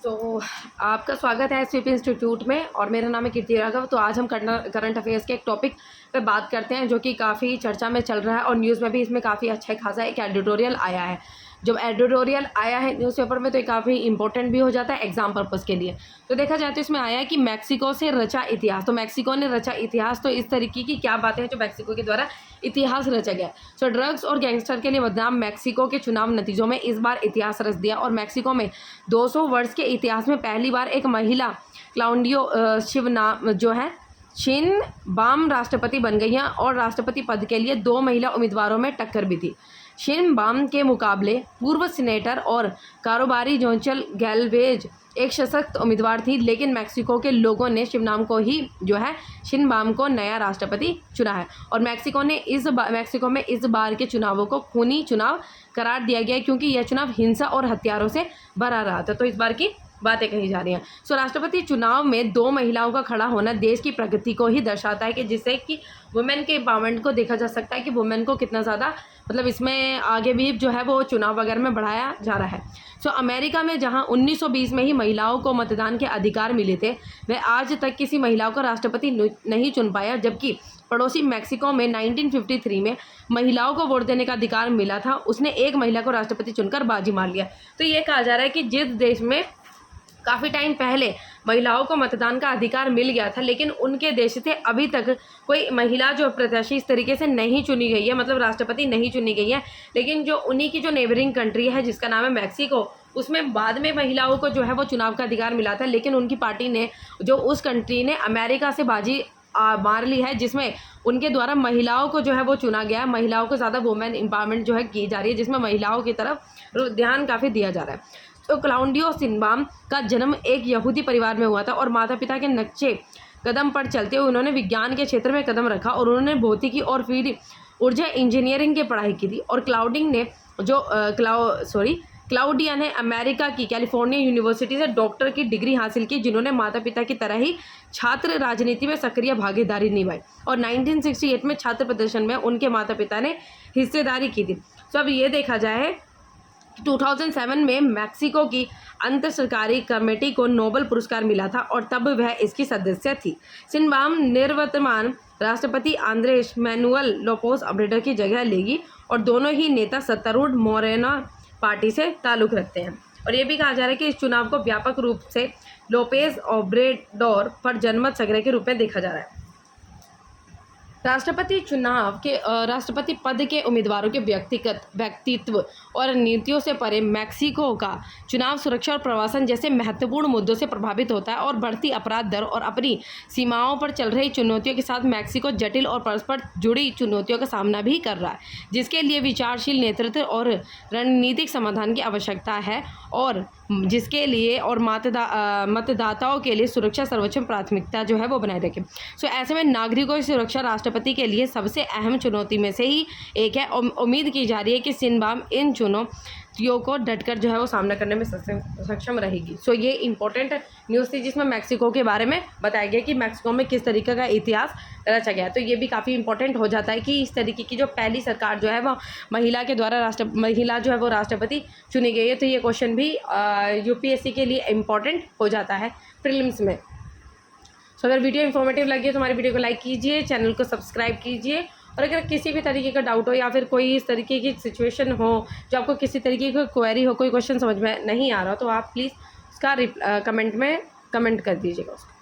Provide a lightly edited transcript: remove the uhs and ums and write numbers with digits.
तो आपका स्वागत है एसवीपी इंस्टीट्यूट में और मेरा नाम है कीर्ति राघव। तो आज हम करंट अफेयर्स के एक टॉपिक पे बात करते हैं जो कि काफ़ी चर्चा में चल रहा है और न्यूज़ में भी इसमें काफ़ी अच्छा खासा एक एडिटोरियल आया है। जब एडिटोरियल आया है न्यूज़पेपर में तो ये काफ़ी इंपॉर्टेंट भी हो जाता है एग्जाम पर्पज़ के लिए। तो देखा जाए तो इसमें आया है कि मैक्सिको से रचा इतिहास। तो मैक्सिको ने रचा इतिहास, तो इस तरीके की क्या बातें हैं जो मैक्सिको के द्वारा इतिहास रचा गया। सो ड्रग्स और गैंगस्टर के लिए बदनाम मैक्सिको के चुनाव नतीजों में इस बार इतिहास रच दिया और मैक्सिको में 200 वर्ष के इतिहास में पहली बार एक महिला क्लाउडियो शिनबाम राष्ट्रपति बन गई हैं और राष्ट्रपति पद के लिए 2 महिला उम्मीदवारों में टक्कर भी थी। शिनबाम के मुकाबले पूर्व सीनेटर और कारोबारी जोंचल गैल्वेज एक सशक्त उम्मीदवार थी, लेकिन मैक्सिको के लोगों ने शिनबाम को नया राष्ट्रपति चुना है और मैक्सिको में इस बार के चुनावों को खूनी चुनाव करार दिया गया क्योंकि यह चुनाव हिंसा और हथियारों से भरा रहा था। तो इस बार की बातें कही जा रही हैं। सो राष्ट्रपति चुनाव में 2 महिलाओं का खड़ा होना देश की प्रगति को ही दर्शाता है कि जिससे कि वुमेन के एम्पावरमेंट को देखा जा सकता है कि वुमेन को कितना ज़्यादा इसमें आगे भी जो है वो चुनाव वगैरह में बढ़ाया जा रहा है। सो अमेरिका में जहां 1920 में ही महिलाओं को मतदान के अधिकार मिले थे, वह आज तक किसी महिलाओं को राष्ट्रपति नहीं चुन पाया, जबकि पड़ोसी मैक्सिको में 1953 में महिलाओं को वोट देने का अधिकार मिला था, उसने एक महिला को राष्ट्रपति चुनकर बाजी मार लिया। तो ये कहा जा रहा है कि जिस देश में काफ़ी टाइम पहले महिलाओं को मतदान का अधिकार मिल गया था, लेकिन उनके देश से अभी तक कोई महिला जो प्रत्याशी इस तरीके से नहीं चुनी गई है, राष्ट्रपति नहीं चुनी गई है। लेकिन जो उन्हीं की जो नेबरिंग कंट्री है जिसका नाम है मैक्सिको, उसमें बाद में महिलाओं को जो है वो चुनाव का अधिकार मिला था, लेकिन उनकी पार्टी ने उस कंट्री ने अमेरिका से बाजी मार ली है, जिसमें उनके द्वारा महिलाओं को जो है वो चुना गया। महिलाओं को ज़्यादा वुमेन एम्पावरमेंट जो है की जा रही है, जिसमें महिलाओं की तरफ ध्यान काफ़ी दिया जा रहा है। तो क्लाउडियो शिनबाम का जन्म एक यहूदी परिवार में हुआ था और माता पिता के नक्शे कदम पर चलते हुए उन्होंने विज्ञान के क्षेत्र में कदम रखा और उन्होंने भौतिकी और फिर ऊर्जा इंजीनियरिंग की पढ़ाई की थी। और क्लाउडिया ने अमेरिका की कैलिफोर्निया यूनिवर्सिटी से डॉक्टर की डिग्री हासिल की, जिन्होंने माता पिता की तरह ही छात्र राजनीति में सक्रिय भागीदारी निभाई और 1968 में छात्र प्रदर्शन में उनके माता पिता ने हिस्सेदारी की थी। तो अब ये देखा जाए 2007 में मैक्सिको की अंतर सरकारी कमेटी को नोबेल पुरस्कार मिला था और तब वह इसकी सदस्य थी। शिनबाम निवर्तमान राष्ट्रपति आंद्रेस मैनुअल लोपेज ओब्राडोर की जगह लेगी और दोनों ही नेता सत्तारूढ़ मोरेना पार्टी से ताल्लुक़ रखते हैं। और ये भी कहा जा रहा है कि इस चुनाव को व्यापक रूप से लोपेज ओब्राडोर पर जनमत संग्रह के रूप में देखा जा रहा है। राष्ट्रपति पद के उम्मीदवारों के व्यक्तित्व और नीतियों से परे मैक्सिको का चुनाव सुरक्षा और प्रवासन जैसे महत्वपूर्ण मुद्दों से प्रभावित होता है और बढ़ती अपराध दर और अपनी सीमाओं पर चल रही चुनौतियों के साथ मैक्सिको जटिल और परस्पर जुड़ी चुनौतियों का सामना भी कर रहा है, जिसके लिए विचारशील नेतृत्व और रणनीतिक समाधान की आवश्यकता है और जिसके लिए और मतदाताओं के लिए सुरक्षा सर्वोच्च प्राथमिकता जो है वो बनाए रखें। सो ऐसे में नागरिकों की सुरक्षा राष्ट्रपति के लिए सबसे अहम चुनौती में से ही एक है। उम्मीद की जा रही है कि शिनबाम इन चुनौतियों को डटकर जो है वो सामना करने में सक्षम रहेगी। सो ये इंपॉर्टेंट न्यूज़ थी जिसमें मैक्सिको के बारे में बताया गया कि मैक्सिको में किस तरीके का इतिहास रचा गया। तो ये भी काफ़ी इंपॉर्टेंट हो जाता है कि इस तरीके की जो पहली सरकार जो है वो महिला के द्वारा महिला जो है वो राष्ट्रपति चुनी गई है। तो ये क्वेश्चन भी यूपीएससी के लिए इम्पॉर्टेंट हो जाता है प्रीलिम्स में। सो अगर वीडियो इन्फॉर्मेटिव लगी है तो हमारी वीडियो को लाइक कीजिए, चैनल को सब्सक्राइब कीजिए और अगर किसी भी तरीके का डाउट हो या फिर कोई इस तरीके की सिचुएशन हो जो आपको किसी तरीके की क्वेरी हो, कोई क्वेश्चन समझ में नहीं आ रहा हो, तो आप प्लीज़ उसका कमेंट में कमेंट कर दीजिएगा उसको।